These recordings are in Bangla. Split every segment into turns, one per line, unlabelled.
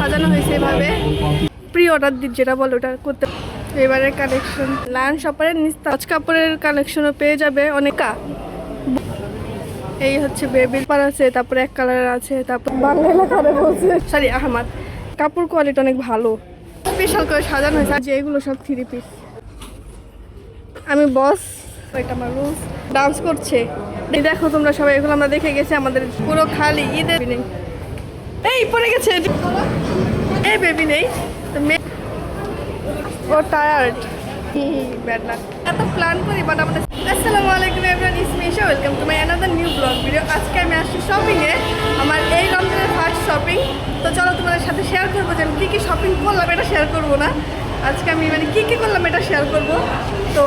সাজানো হয়েছে এভাবে প্রি অর্ডার যেটা বলে ওটা করতে। এবারে কালেকশন লায়ন শপারের নিস্তাজ কাপড়ের কালেকশনও পেয়ে যাবে অনেক। এই হচ্ছে বেবির পার আছে, তারপরে এক কালার আছে, তারপর বাংলা লেখারে বলছে সরি আহমদ। কাপড় কোয়ালিটি অনেক ভালো, স্পেশাল করে সাজানো হয়েছে। যে এগুলো সব 3 পিস। আমি বস, এটা আমার রুলস। ডান্স করছে, দেখো তোমরা সবাই। এগুলো আমরা দেখে গেছি, আমাদের পুরো খালি ঈদের নেই। এই পড়ে গেছে, এই বেবি নেই, ও টায়ার্ড। ব্যাড লাক, এত প্ল্যান করি বাট আমাদের। আসসালামু আলাইকুম everyone, it's me Isha, welcome to my another new blog video. আজকে আমি আসছি শপিংয়ে, আমার এই রমজানের ফার্স্ট শপিং। তো চলো তোমাদের সাথে শেয়ার করবো যে আমি কী কী শপিং করলাম, এটা শেয়ার করবো না আজকে আমি, মানে কী কী করলাম এটা শেয়ার করবো। তো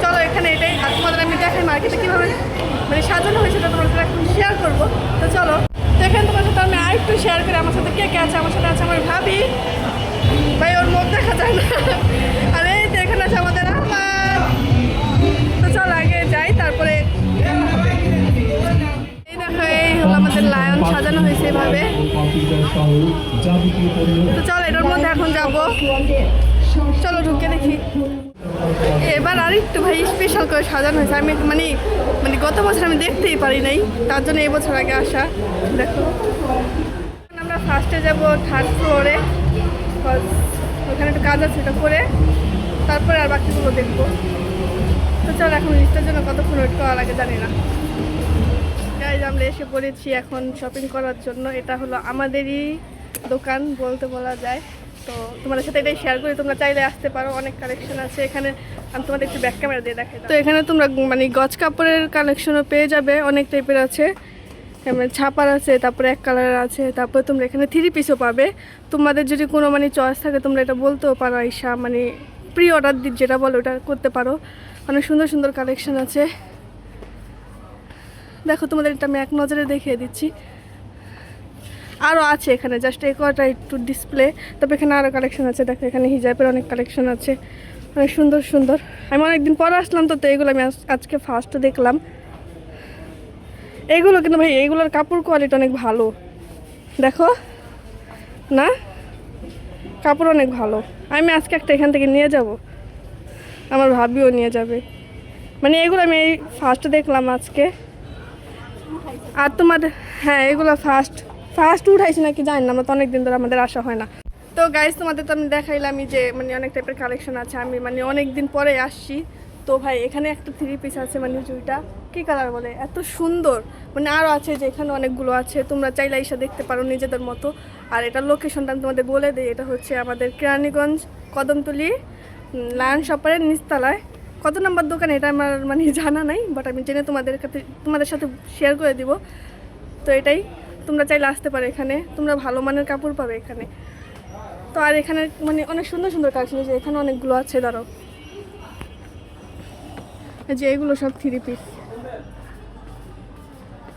চলো এখানে এটাই, আর তোমাদের আমি দেখাই মার্কেটে কীভাবে মানে সাজানো হয়েছে, সেটা তোমাদের এখন শেয়ার করবো। তো চলো, তো এখানে তোমার সাথে আমি আরেকটু শেয়ার করি। আমার সাথে কে কে আছে? আমার সাথে আছে আমার ভাবি, ভাই ওর মুখ দেখা যায় না, আর এই তো এখানে আছে আমাদের আহমদ। তো চল আগে যাই, তারপরে এই দেখো এই হলো আমাদের লায়ন সাজানো হয়েছে এভাবে। তো চল এটার মধ্যে এখন যাবো, চলো ঢুকে দেখি। এবার আর একটু ভাই স্পেশাল করে সাজানো হয়েছে। আমি মানে গত বছর আমি দেখতেই পারি নাই, তার জন্য এই বছর আগে আসা। দেখো আমরা ফার্স্টে যাবো 3rd ফ্লোরে, ওখানে একটু কাজ আছে, এটা করে তারপরে আর বাকিগুলো দেখবো। তো চল এখন লিস্টের জন্য কতক্ষণ ওয়েট করা লাগে জানি না। গাইজ আমরা এসে পড়েছি এখন শপিং করার জন্য। এটা হলো আমাদেরই দোকান বলতে বলা যায়। তো তোমাদের সাথে এটাই শেয়ার করি, তোমরা চাইলে আসতে পারো, অনেক কালেকশন আছে এখানে। আমি তোমাদের একটু ব্যাক ক্যামেরা দিয়ে দেখাই। তো এখানে তোমরা মানে গজ কাপড়ের কালেকশনও পেয়ে যাবে, অনেক টাইপের আছে। মানে ছাপার আছে, তারপরে এক কালার আছে, তারপরে তোমরা এখানে 3 পিসও পাবে। তোমাদের যদি কোনো মানে চয়েস থাকে তোমরা এটা বলতেও পারো, আইসা মানে প্রি অর্ডার যেটা বলো ওটা করতে পারো। অনেক সুন্দর সুন্দর কালেকশন আছে। দেখো তোমাদের এটা আমি এক নজরে দেখিয়ে দিচ্ছি, আরও আছে এখানে, জাস্ট এই কটা একটু ডিসপ্লে। তারপর এখানে আরও কালেকশন আছে। দেখো এখানে হিজাবের অনেক কালেকশন আছে, অনেক সুন্দর সুন্দর। আমি অনেকদিন পরে আসলাম, তো এগুলো আমি আজকে ফার্স্ট দেখলাম। এইগুলো কিন্তু ভাই এইগুলোর কাপড় কোয়ালিটি অনেক ভালো, দেখো না, কাপড় অনেক ভালো। আমি আজকে একটা এখান থেকে নিয়ে যাব, আমার ভাবিও নিয়ে যাবে। মানে এগুলো আমি এই ফার্স্ট দেখলাম আজকে। আর তোমাদের হ্যাঁ এগুলো ফার্স্ট উঠাইছি নাকি জানি না, আমরা তো অনেকদিন ধরে আমাদের আসা হয় না। তো গাইজ তোমাদের তো আমি দেখাইলামই যে মানে অনেক টাইপের কালেকশন আছে। আমি মানে অনেক দিন পরে আসছি। তো ভাই এখানে একটা 3 পিস আছে, মানে জুইটা কী কালার বলে, এত সুন্দর। মানে আরও আছে, যে এখানে অনেকগুলো আছে, তোমরা চাইলে এসে দেখতে পারো নিজেদের মতো। আর এটার লোকেশনটা আমি তোমাদের বলে দিই, এটা হচ্ছে আমাদের কেরানীগঞ্জ কদমতলি লায়ন শপারের নিচতলায়। কত নাম্বার দোকান এটা আমার মানে জানা নাই, বাট আমি জেনে তোমাদের সাথে শেয়ার করে দিব। তো এটাই, তোমরা চাইলে আসতে পারো এখানে, তোমরা ভালো মানের কাপড় পাবে এখানে। তো আর এখানে মানে অনেক সুন্দর সুন্দর কালেকশন আছে, এখানে অনেকগুলো আছে। ধরো যে এগুলো সব 3 পিস,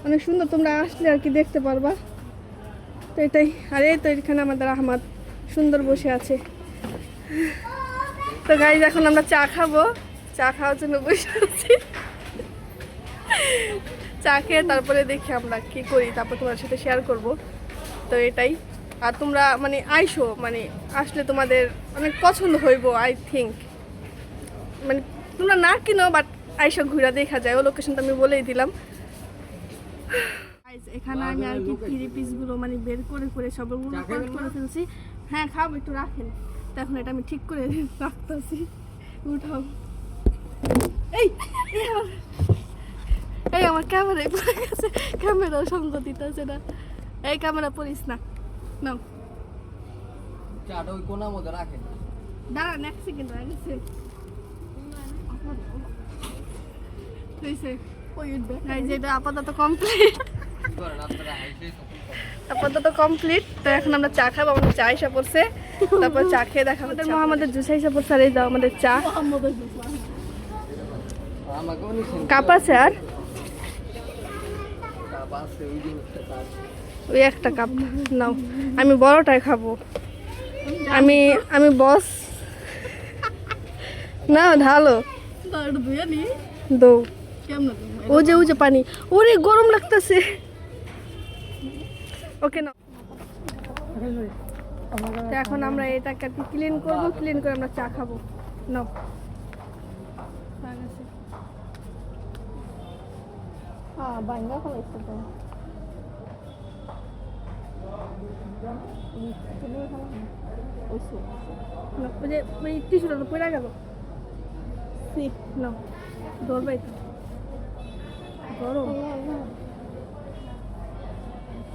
অনেক সুন্দর, তোমরা আসলে আর কি দেখতে পারবা। তো এটাই। আর এই তো এখানে আমাদের আহমদ সুন্দর বসে আছে। তো গাইজ এখন আমরা চা খাবো, চা খাওয়ার জন্য বসে আছি। চা খেয়ে তারপরে দেখি আমরা কি করি, তারপর তোমার সাথে শেয়ার করব। তো এটাই। আর তোমরা মানে আইসো, মানে আসলে তোমাদের অনেক পছন্দ হইব আই থিঙ্ক। মানে তোমরা না কিনো, বাট আইসো ঘুরা দেখা যায়। ও লোকেশনটা আমি বলেই দিলাম। এখানে আমি আর কি 3 পিসগুলো মানে বের করে করে সবগুলো করে ফেলছি। হ্যাঁ খাবো, একটু রাখেন। তো এখন এটা আমি ঠিক করে রাখতেছি। উঠাও। এই এই আমার ক্যামেরায় পড়ে গেছে, ক্যামেরাও সঙ্গ দিতেছে না। এই ক্যামেরা পড়িস না, নাও চাটা ওই কোণার মধ্যে রাখেন। দাঁড়ান এক সেকেন্ড, রাখছে যেটা আপাতত কমপ্লিট। তো এখন আমরা চা খাবো, আমাদের চা এসে পড়ছে। তারপর চা খেয়ে দেখা আমাদের আমাদের জুস এসে পড়ছে। আর এই যাও আমাদের চা, কাপ আছে, আর ওই একটা কাপ নাও। আমি বড়টাই খাবো, আমি বস না, ঢালো দৌ। ও যে পানি, ওরে গরম লাগতেছে। ওকে না তো এখন আমরা এটাকে আর কি ক্লিন করবো, ক্লিন করে আমরা চা খাবো। নাও
বাঙ্গা ফেলাইছে তো
ওই যে ওই টিস্যুটা তো পড়ে গেল। নাও ধরবাই তো গরম।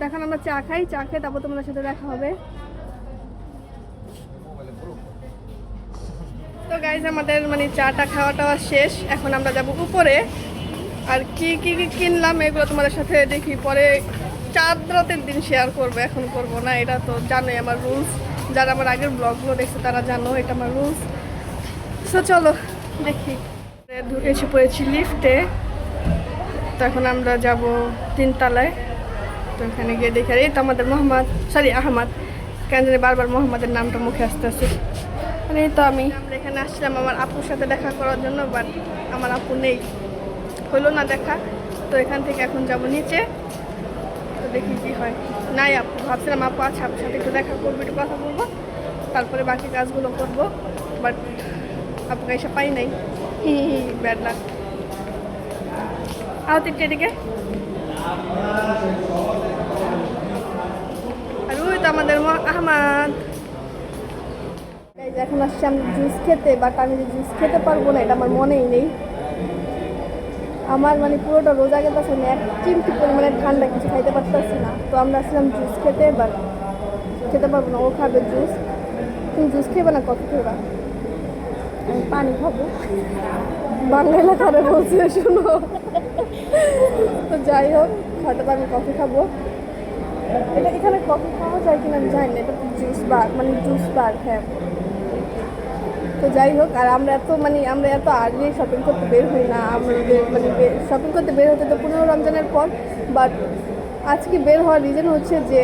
এখন আমরা চা খাই, চা খেয়ে তারপর তোমাদের সাথে দেখা হবে। তো গাইজ আমাদের মানে চাটা খাওয়া টাওয়া শেষ, এখন আমরা যাব উপরে। আর কি কি কি কিনলাম এগুলো তোমাদের সাথে দেখি পরে চাঁদ রাতের দিন শেয়ার করবো, এখন করবো না। এটা তো জানোই আমার রুলস, যারা আমার আগের ব্লগগুলো দেখছে তারা জানো এটা আমার রুলস। তো চলো দেখি। এসে পড়েছি লিফটে, তো এখন আমরা যাব 3 তলায়। তো এখানে গিয়ে দেখি, এই তো আমাদের আহমদ, কেন জানি বারবার মোহাম্মদের নামটা মুখে আসতে আসে। মানে এই তো আমরা এখানে আসছিলাম আমার আপুর সাথে দেখা করার জন্য, বাট আমার আপু নেই, হলো না দেখা। তো এখান থেকে এখন যাব নিচে, তো দেখি কি হয়। নাই আপু, ভাবছিলাম আপু আছে, আপুর সাথে একটু দেখা করবো, একটু কথা বলবো, তারপরে বাকি কাজগুলো করবো। বাট আপুকে এসে পাই নাই, ব্যাড লাক। আও তিনটে এদিকে। আর ওই তো আমাদের আহমদ। এখন আসছি আমি জুস খেতে, বাট আমি যে জুস খেতে পারবো না এটা আমার মনেই নেই। আমার মানে পুরোটা রোজা গেছে, আমি এক চিমটি পরিমাণে ঠান্ডা কিছু খাইতে পারতেছি না। তো আমরা আসলাম জুস খেতে, বাট খেতে পারবো না। ও খাবে জুস। তুমি জুস খেবে না, কফি খেবা?
আমি পানি খাবো।
বাংলা খাবে বলছি, শুনো। তো যাই হোক, হয়তো আমি কফি খাবো। এটা এখানে কফি খাওয়া যায় কিনা আমি জানি না, এটা তো জুস বার, মানে জুস বার। হ্যাঁ, তো যাই হোক। আর আমরা এত আর্লি শপিং করতে বের হই না। আমাদের মানে শপিং করতে বের হতে তো 15 রমজানের পর। বাট আজকে বের হওয়ার রিজন হচ্ছে যে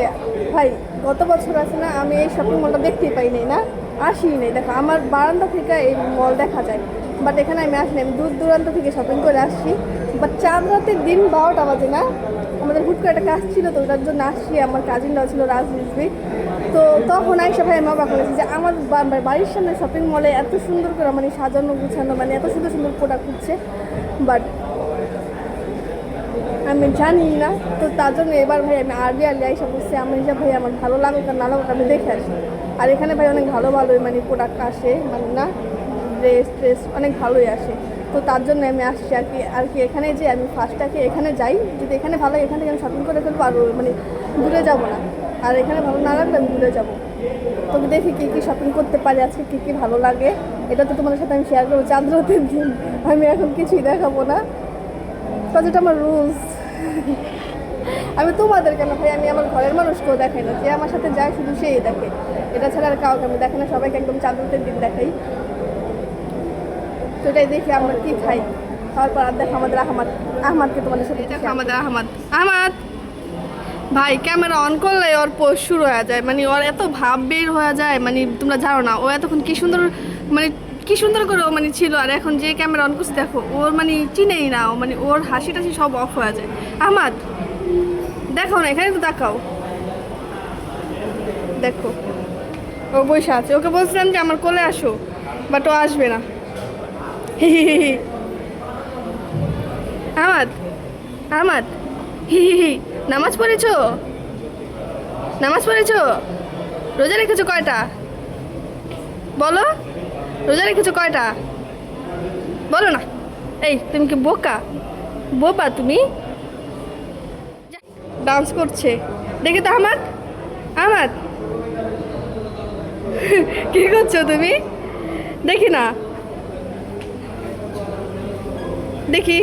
ভাই গত বছর আছে না, আমি এই শপিং মলটা দেখতেই পাই নাই, না আসিই নেই। দেখো আমার বারান্দা থেকে এই মল দেখা যায়, বাট এখানে আমি আসিনি। আমি দূর দূরান্ত থেকে শপিং করে আসছি। বাট চাঁদ রাতের দিন 12টা বাজে না, আমাদের হুট করে একটা কাজ ছিল, তো ওটার জন্য আসছি। আমার কাজিনরাও ছিল রাজনীতি। তো তখন আইসা ভাই মা বাবা বলেছি যে আমার বাড়ির সামনে শপিং মলে এত সুন্দর করে মানে সাজানো গুছানো, মানে এত সুন্দর সুন্দর প্রোডাক্ট হচ্ছে, বাট আমি জানি না। তো তার জন্য এবার ভাই আমি আর্লি আইসা বসছি। আমি হিসাব ভাই আমার ভালো লাগুক আর না লাগুক আমি দেখে আসি। আর এখানে ভাই অনেক ভালো ভালোই মানে প্রোডাক্ট আসে, মানে না ড্রেস অনেক ভালোই আসে। তো তার জন্য আমি আসছি আর কি এখানে যে আমি ফার্স্টটাকে এখানে যাই, যদি এখানে ভালো এখান থেকে আমি শপিং করে ফেলবো, আর মানে দূরে যাবো না। আর এখানে ভালো না লাগলে আমি দূরে যাবো। তবে দেখি কী কী শপিং করতে পারি আজকে, কী কী ভালো লাগে। এটা তো তোমাদের সাথে আমি শেয়ার করবো চাঁদ রাতের দিন। আমি এখন কিছুই দেখাবো না, কারণ এটা আমার রুলস। আমি তোমাদের কেন ভাই, আমি আমার ঘরের মানুষকেও দেখাই না, যে আমার সাথে যায় শুধু সেই দেখে। এটা ছাড়া আর কাউকে আমি দেখে না, সবাইকে একদম চাঁদ রাতের দিন দেখাই। তো এটাই দেখি আমরা কী খাই। খাওয়ার পর আর দেখো আমাদের আহমদকে তোমাদের সাথে দেখো। আমাদের আহমদ ভাই ক্যামেরা অন করলে ওর পোস্ট শুরু হয়ে যায়, মানে ওর এত ভাব বের হয়ে যায়, মানে তোমরা জানো না। ও এতক্ষণ কি সুন্দর করে ও মানে ছিল, আর এখন যে ক্যামেরা অন করছে দেখো ওর মানে চিনেই না। ও মানে ওর হাসি টাসি সব অফ হয়ে যায়। আহমদ দেখো না, এখানে তো দেখাও, দেখো ও বসে আছে। ওকে বলছিলাম যে আমার কোলে আসো, বাট ও আসবে না। আহমদ নামাজ পড়েছো? রোজা রেখেছো কয়টা? বলো, রোজা রেখেছো কয়টা? বলো না। এই তুমি কি বোবা তুমি? ডান্স করছে দেখে তো। আহমদ কি করছো তুমি? দেখি না, দেখি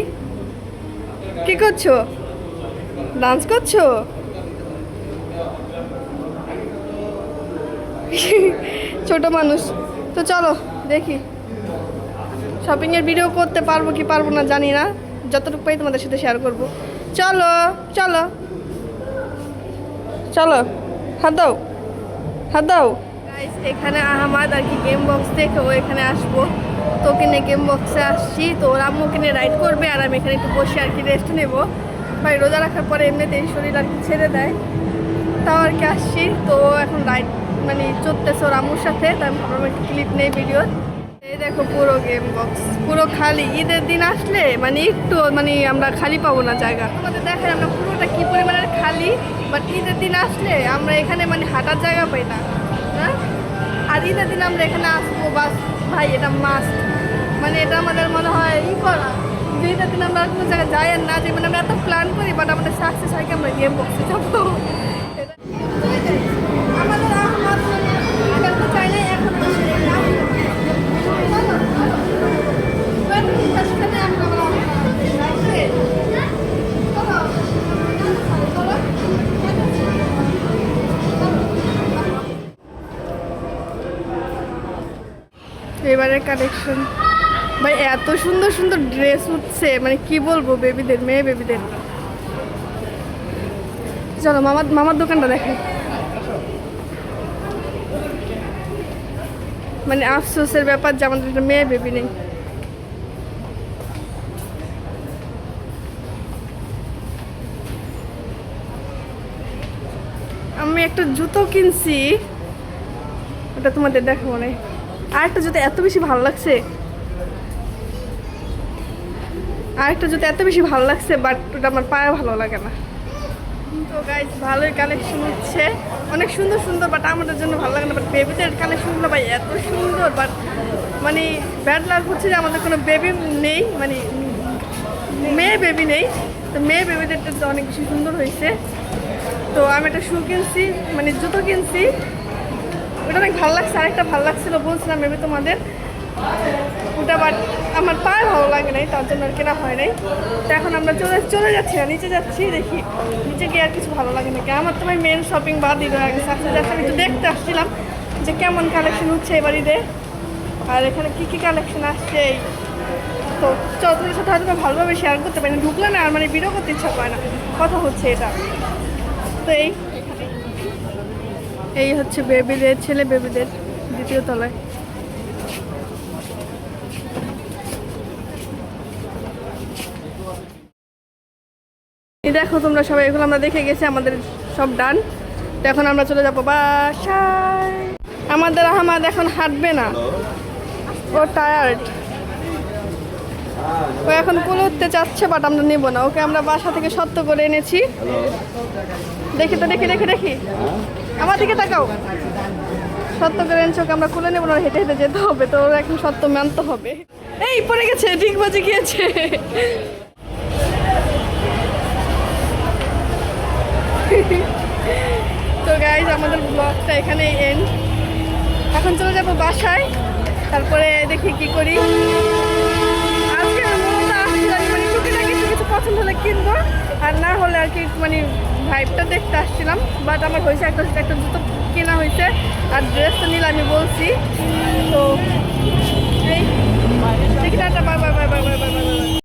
কি করছো? ডান্স করছো? ছোট মানুষ। তো চলো দেখি, শপিংয়ের ভিডিও করতে পারবো কি পারবো না জানি না, যতটুকু পাই তোমাদের সাথে শেয়ার করবো। চলো চলো চলো, হাত দাও। এখানে আহমদ আর কি গেম বক্স দেখে ও এখানে আসবো, তো কিনে গেম বক্সে আসছি। তো ওর আম্মু কিনে রাইড করবে, আর আমি এখানে একটু বসে আর কি রেস্ট নেবো। ভাই রোজা রাখার পরে এমনিতেই শরীর আর কি ছেড়ে দেয়, তাও আর কি আসছি। তো এখন রাইড মানে চলতেছে ওর আম্মুর সাথে, তাই আমি ভাবলাম একটু ক্লিপ নেই ভিডিও। এই দেখো পুরো গেম বক্স পুরো খালি। ঈদের দিন আসলে মানে একটু মানে আমরা খালি পাবো না জায়গা। আমাদের দেখেন আমরা পুরোটা কি পরিমাণের খালি, বাট ঈদের দিন আসলে আমরা এখানে মানে হাঁটার জায়গা পাই না, হ্যাঁ। আর ঈদের দিন আমরা এখানে আসবো বাস, ভাই এটা মাস্ট, মানে এটা আমাদের মনে হয় করা যে ঈদের দিন আমরা কোনো জায়গায় যাই আর না যাই, মানে আমরা এত প্ল্যান করি বাট আমাদের সাকসেস হয় কি আমরা গেম বক্সে যাবো। আমাদের আহমদ খেলতে চাই না এখন এবারের কালেকশন ভাই এত সুন্দর সুন্দর ড্রেস উঠছে, মানে কি বলবো, বেবিদের মেয়ে বেবিদের। চলো মামার দোকানটা দেখে, মানে আফসোসের ব্যাপার যে আমাদের একটা মেয়ে বেবি নেই। আমি একটা জুতো কিনছি, ওটা তোমাদের দেখাবো না। আর একটা জুতো এত বেশি ভালো লাগছে, আরেকটা জুতো এত বেশি ভালো লাগছে, বাট ওটা আমার পায়ে ভালো লাগে না। তো গাইজ ভালোই কালেকশন হচ্ছে, অনেক সুন্দর সুন্দর, বাট আমাদের জন্য ভালো লাগে না। বাট বেবিদের কালেকশনগুলো ভাই এত সুন্দর, বাট মানে ব্যাড লাগ হচ্ছে যে আমাদের কোনো বেবি নেই, মানে মেয়ে বেবি নেই। তো মেয়ে বেবিদেরটা তো অনেক বেশি সুন্দর হয়েছে। তো আমি একটা শু কিনছি, মানে জুতো কিনছি, ওটা অনেক ভালো লাগছে। আরেকটা ভালো লাগছিলো বলছিলাম মেবি তোমাদের, ওটা বাট আমার পায়ে ভালো লাগে নাই, তার জন্য আর কেনা হয় নাই। তো এখন আমরা চলে যাচ্ছি, নিচে যাচ্ছি, দেখি নিচে গিয়ে আর কিছু ভালো লাগে নাকি। আমার তো ভাই মেন শপিং বাদ দিল আগে সাকসেস যাচ্ছে। আমি একটু দেখতে আসছিলাম যে কেমন কালেকশন হচ্ছে এবার ঈদে, আর এখানে কী কী কালেকশন আসছে। তো তোমাদের সাথে হয়তো ভালোভাবে শেয়ার করতে পারি, ঢুকলে না আর মানে ভিডিও করতে ইচ্ছা করে না, কথা হচ্ছে এটা। তো এই হচ্ছে বেবিদের, ছেলে বেবিদের দ্বিতীয় তলায়। দেখো তোমরা সবাই, এগুলো আমরা দেখে গেছি, আমাদের সব ডান। তো এখন আমরা চলে যাবো বাসায়। আমাদের আহমাদ এখন হাঁটবে না, ও টায়ার্ড, ও এখন কুল উঠতে চাচ্ছে, বাট আমরা নেবো না ওকে। আমরা বাসা থেকে সত্য করে এনেছি। দেখি তো, দেখি দেখি দেখি, আমার দিকে তাকাও। সত্য করে এনেছি ওকে, আমরা কুলে নেবো না, হেঁটে হেঁটে যেতে হবে। তো ওরা এখন সত্য মানতে হবে। এই পড়ে গেছে, ঠিক বাজে গিয়েছে। তো গাইজ আমাদের ব্লগটা এখানে এন্ড। এখন চলে যাবো বাসায়, তারপরে দেখি কি করি। আজকে মূলত আসছিলাম মানে টুকিটাকি কিছু পছন্দ হলে কিনবো, আর না হলে আর কি মানে ভাইবটা দেখতে আসছিলাম। বাট আমার হয়েছে একটা জুতো কেনা হয়েছে, আর ড্রেস তো নিলে আমি বলছি। তো এই দেখি, tata, bye bye bye bye bye bye bye.